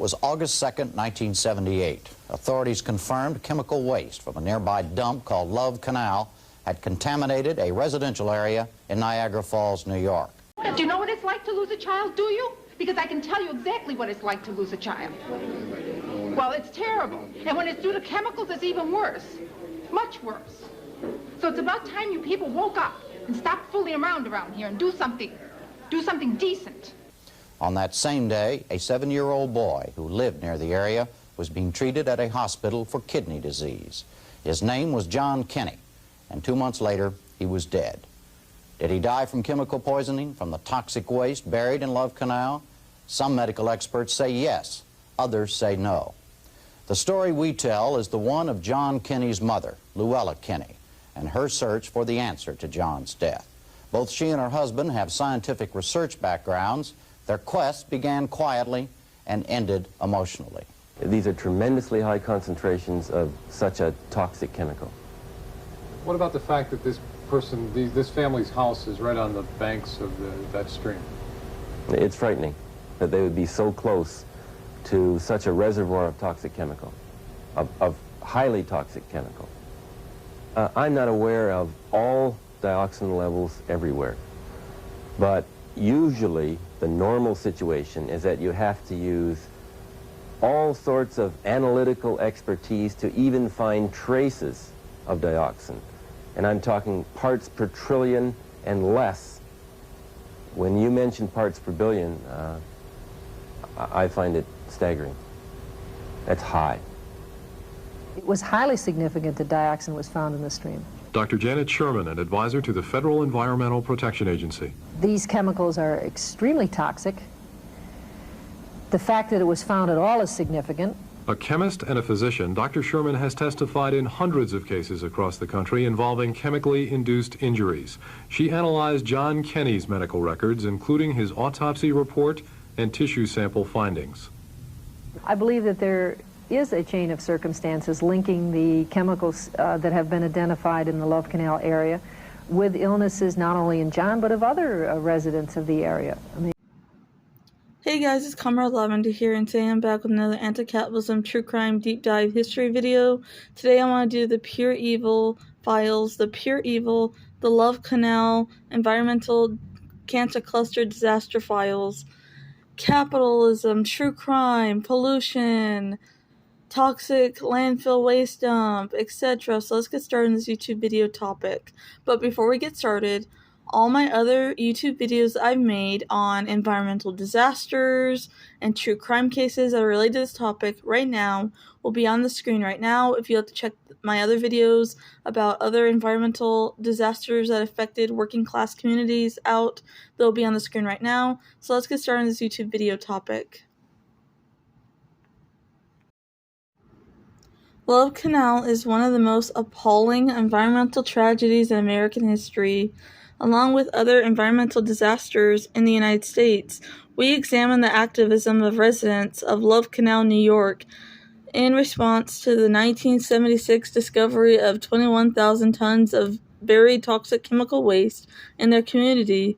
was August 2nd, 1978. Authorities confirmed chemical waste from a nearby dump called Love Canal had contaminated a residential area in Niagara Falls, New York. Do you know what it's like to lose a child, do you? Because I can tell you exactly what it's like to lose a child. Well, it's terrible. And when it's due to chemicals, it's even worse. Much worse. So it's about time you people woke up and stopped fooling around here and do something. Do something decent. On that same day, a 7-year-old boy who lived near the area was being treated at a hospital for kidney disease. His name was John Kenny, and 2 months later, he was dead. Did he die from chemical poisoning from the toxic waste buried in Love Canal? Some medical experts say yes, others say no. The story we tell is the one of John Kenny's mother, Luella Kenny, and her search for the answer to John's death. Both she and her husband have scientific research backgrounds. Their quest began quietly and ended emotionally. These are tremendously high concentrations of such a toxic chemical. What about the fact that this family's house is right on the banks of that stream? It's frightening that they would be so close to such a reservoir of toxic chemical, of highly toxic chemical. I'm not aware of all dioxin levels everywhere, but usually the normal situation is that you have to use all sorts of analytical expertise to even find traces of dioxin. And I'm talking parts per trillion and less. When you mention parts per billion, I find it staggering. That's high. It was highly significant that dioxin was found in the stream. Dr. Janet Sherman, an advisor to the Federal Environmental Protection Agency. These chemicals are extremely toxic. The fact that it was found at all is significant. A chemist and a physician, Dr. Sherman has testified in hundreds of cases across the country involving chemically induced injuries. She analyzed John Kenny's medical records, including his autopsy report and tissue sample findings. I believe that there is a chain of circumstances linking the chemicals that have been identified in the Love Canal area with illnesses not only in John but of other residents of the area. Hey guys, it's Comrade Lavender here, and today I'm back with another anti-capitalism true crime deep dive history video. Today I want to do the Pure Evil files, the Pure Evil, the Love Canal, environmental cancer cluster disaster files, capitalism, true crime, pollution, toxic landfill waste dump, etc. So let's get started in this YouTube video topic. But before we get started, all my other YouTube videos I've made on environmental disasters and true crime cases that are related to this topic right now will be on the screen right now. If you have to check my other videos about other environmental disasters that affected working class communities out, they'll be on the screen right now. So let's get started in this YouTube video topic. Love Canal is one of the most appalling environmental tragedies in American history. Along with other environmental disasters in the United States, we examine the activism of residents of Love Canal, New York, in response to the 1976 discovery of 21,000 tons of buried toxic chemical waste in their community.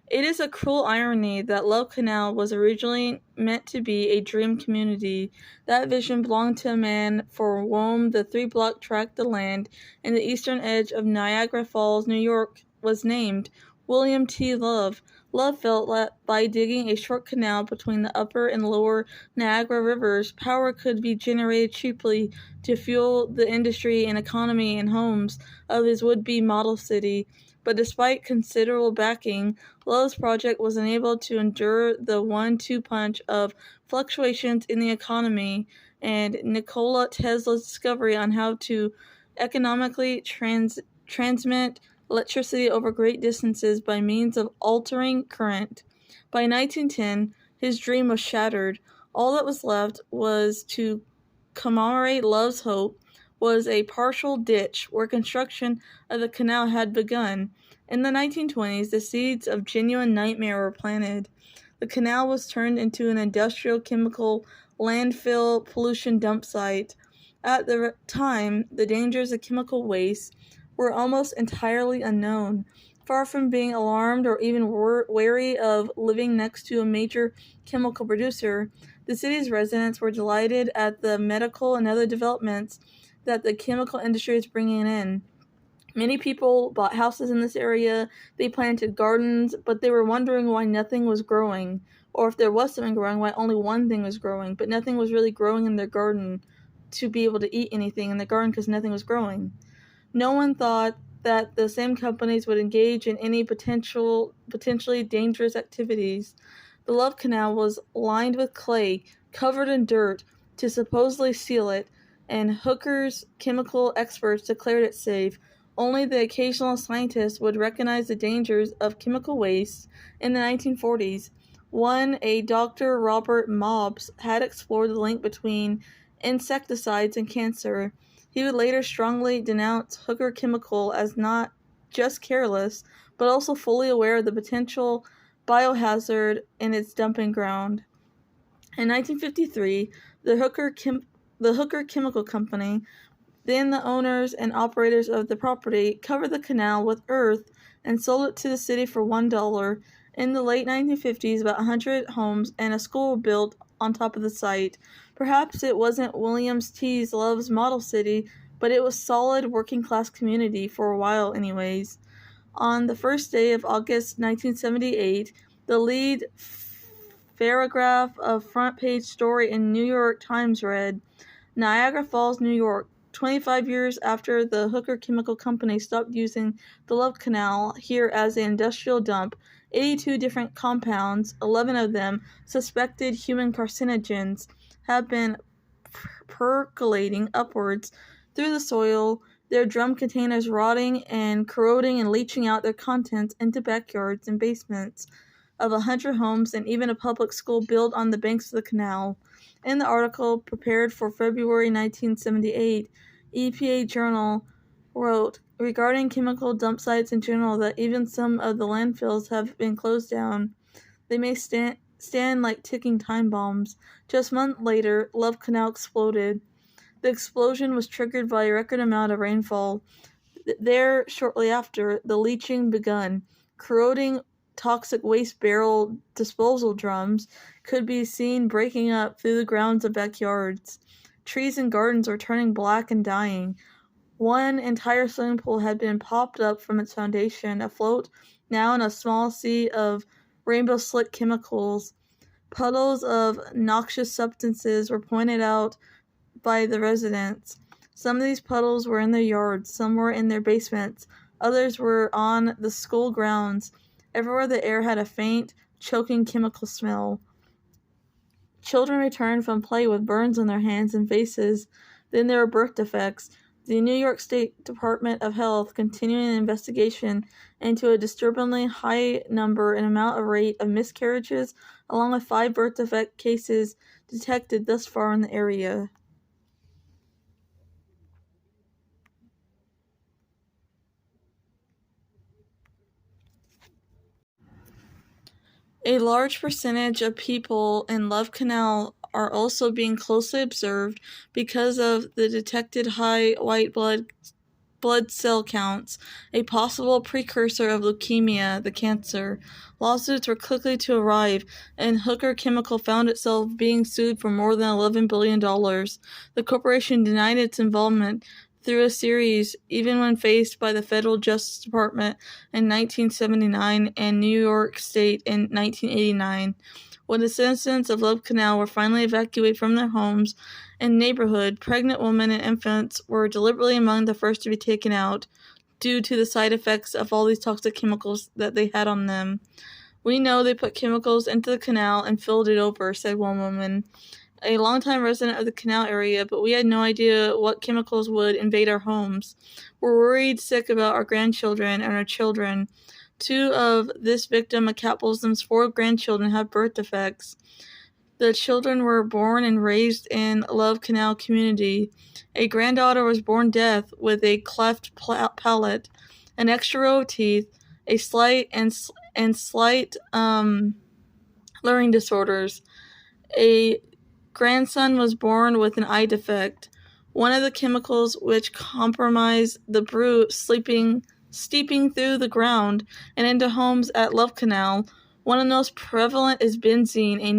It is a cruel irony that Love Canal was originally meant to be a dream community. That vision belonged to a man for whom the 3-block tract of land in the eastern edge of Niagara Falls, New York, was named William T. Love. Love felt that by digging a short canal between the upper and lower Niagara rivers, power could be generated cheaply to fuel the industry and economy and homes of his would-be model city. But despite considerable backing, Love's project was unable to endure the 1-2 punch of fluctuations in the economy and Nikola Tesla's discovery on how to economically transmit electricity over great distances by means of altering current. By 1910, his dream was shattered. All that was left was to commemorate Love's hope was a partial ditch where construction of the canal had begun. In the 1920s, the seeds of genuine nightmare were planted. The canal was turned into an industrial chemical landfill pollution dump site. At the time, the dangers of chemical waste were almost entirely unknown. Far from being alarmed or even wary of living next to a major chemical producer, The city's residents were delighted at the medical and other developments that the chemical industry is bringing in. Many people bought houses in this area, they planted gardens, but they were wondering why nothing was growing, or if there was something growing, why only one thing was growing, but nothing was really growing in their garden to be able to eat anything in the garden because nothing was growing. No one thought that the same companies would engage in any potentially dangerous activities. The Love Canal was lined with clay, covered in dirt, to supposedly seal it, and Hooker's chemical experts declared it safe. Only the occasional scientist would recognize the dangers of chemical waste. In the 1940s, a Dr. Robert Mobbs had explored the link between insecticides and cancer. He would later strongly denounce Hooker Chemical as not just careless, but also fully aware of the potential biohazard in its dumping ground. In 1953, the Hooker Chemical Company, then the owners and operators of the property, covered the canal with earth and sold it to the city for $1. In the late 1950s, about 100 homes and a school were built on top of the site. Perhaps it wasn't William T. Love's model city, but it was solid working-class community for a while anyways. On the first day of August 1978, the lead paragraph of front-page story in New York Times read, Niagara Falls, New York. 25 years after the Hooker Chemical Company stopped using the Love Canal here as an industrial dump, 82 different compounds, 11 of them suspected human carcinogens, have been percolating upwards through the soil, their drum containers rotting and corroding and leaching out their contents into backyards and basements of 100 homes and even a public school built on the banks of the canal. In the article prepared for February 1978, EPA Journal wrote, regarding chemical dump sites in general, that even some of the landfills have been closed down. They may stand like ticking time bombs. Just a month later, Love Canal exploded. The explosion was triggered by a record amount of rainfall. There, shortly after, the leaching begun. Corroding toxic waste barrel disposal drums could be seen breaking up through the grounds of backyards. Trees and gardens were turning black and dying. One entire swimming pool had been popped up from its foundation, afloat now in a small sea of rainbow-slick chemicals. Puddles of noxious substances were pointed out by the residents. Some of these puddles were in their yards, some were in their basements, others were on the school grounds. Everywhere the air had a faint, choking chemical smell. Children returned from play with burns on their hands and faces. Then there were birth defects. The New York State Department of Health continuing an investigation into a disturbingly high number and amount of rate of miscarriages, along with 5 birth defect cases detected thus far in the area. A large percentage of people in Love Canal are also being closely observed because of the detected high white blood cell counts, a possible precursor of leukemia, the cancer. Lawsuits were quickly to arrive, and Hooker Chemical found itself being sued for more than $11 billion. The corporation denied its involvement through a series, even when faced by the Federal Justice Department in 1979 and New York State in 1989. When the citizens of Love Canal were finally evacuated from their homes and neighborhood, pregnant women and infants were deliberately among the first to be taken out due to the side effects of all these toxic chemicals that they had on them. We know they put chemicals into the canal and filled it over, said one woman, a longtime resident of the canal area, but we had no idea what chemicals would invade our homes. We're worried sick about our grandchildren and our children. 2 of this victim of capitalism's 4 grandchildren have birth defects. The children were born and raised in Love Canal community. A granddaughter was born deaf with a cleft palate, an extra row of teeth, a slight learning disorders. A grandson was born with an eye defect. One of the chemicals which compromise the brood steeping through the ground and into homes at Love Canal. One of the most prevalent is benzene, a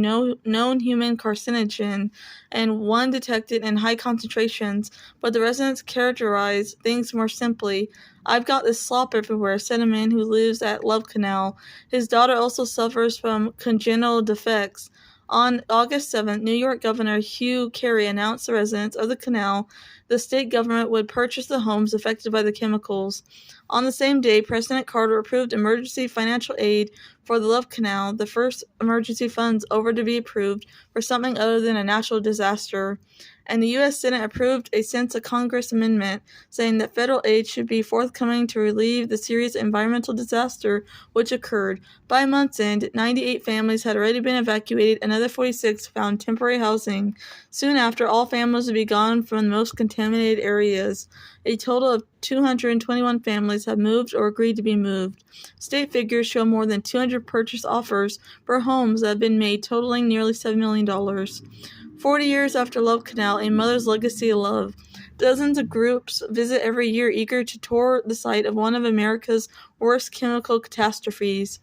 known human carcinogen, and one detected in high concentrations, but the residents characterize things more simply. "I've got this slop everywhere," said a man who lives at Love Canal. His daughter also suffers from congenital defects. On August 7th, New York Governor Hugh Carey announced the residents of the canal the state government would purchase the homes affected by the chemicals. On the same day, President Carter approved emergency financial aid for the Love Canal, the first emergency funds ever to be approved for something other than a natural disaster. And the U.S. Senate approved a sense of Congress amendment saying that federal aid should be forthcoming to relieve the serious environmental disaster which occurred. By month's end, 98 families had already been evacuated, another 46 found temporary housing. Soon after, all families would be gone from the most contaminated areas. A total of 221 families have moved or agreed to be moved. State figures show more than 200 purchase offers for homes that have been made, totaling nearly $7 million. 40 years after Love Canal, a mother's legacy of love. Dozens of groups visit every year eager to tour the site of one of America's worst chemical catastrophes.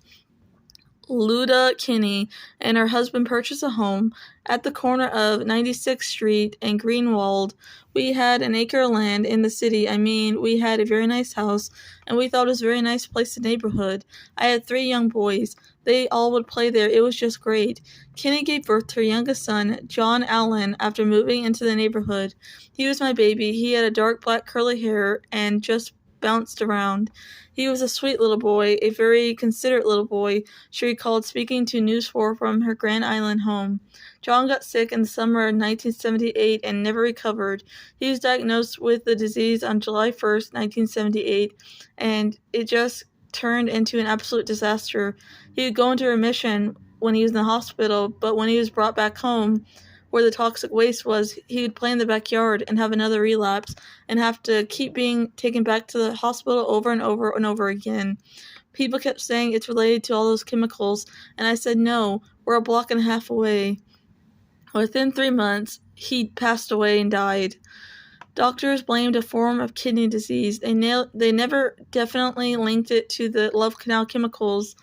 Luda Kinney and her husband purchased a home at the corner of 96th Street and Greenwald. "We had an acre of land in the city. We had a very nice house, and we thought it was a very nice place in the neighborhood. I had 3 young boys. They all would play there. It was just great." Kinney gave birth to her youngest son, John Allen, after moving into the neighborhood. "He was my baby. He had a dark black curly hair and just bounced around. He was a sweet little boy, a very considerate little boy," she recalled, speaking to News 4 from her Grand Island home. John got sick in the summer of 1978 and never recovered. He was diagnosed with the disease on July 1st, 1978, and it just turned into an absolute disaster. He would go into remission when he was in the hospital, but when he was brought back home, where the toxic waste was, he would play in the backyard and have another relapse and have to keep being taken back to the hospital over and over and over again. People kept saying it's related to all those chemicals, and I said, "No, we're a block and a half away." Within 3 months, he passed away and died. Doctors blamed a form of kidney disease. They never definitely linked it to the Love Canal chemicals.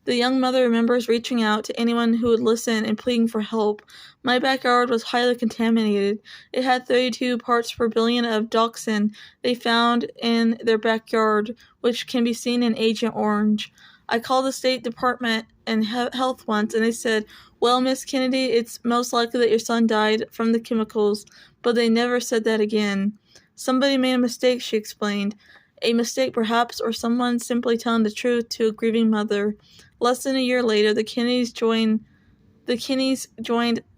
The young mother remembers reaching out to anyone who would listen and pleading for help. "My backyard was highly contaminated. It had 32 parts per billion of dioxin they found in their backyard, which can be seen in Agent Orange. I called the State Department and Health once, and they said, 'Well, Miss Kennedy, it's most likely that your son died from the chemicals,' but they never said that again. Somebody made a mistake," she explained. "A mistake perhaps, or someone simply telling the truth to a grieving mother." Less than a year later, the Kennys joined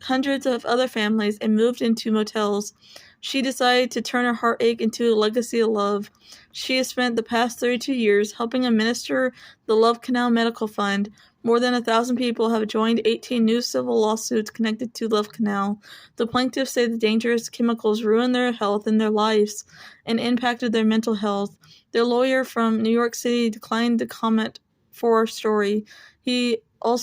hundreds of other families and moved into motels. She decided to turn her heartache into a legacy of love. She has spent the past 32 years helping administer the Love Canal Medical Fund. More than 1,000 people have joined 18 new civil lawsuits connected to Love Canal. The plaintiffs say the dangerous chemicals ruined their health and their lives and impacted their mental health. Their lawyer from New York City declined to comment for our story. He did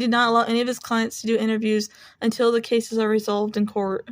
not allow any of his clients to do interviews until the cases are resolved in court.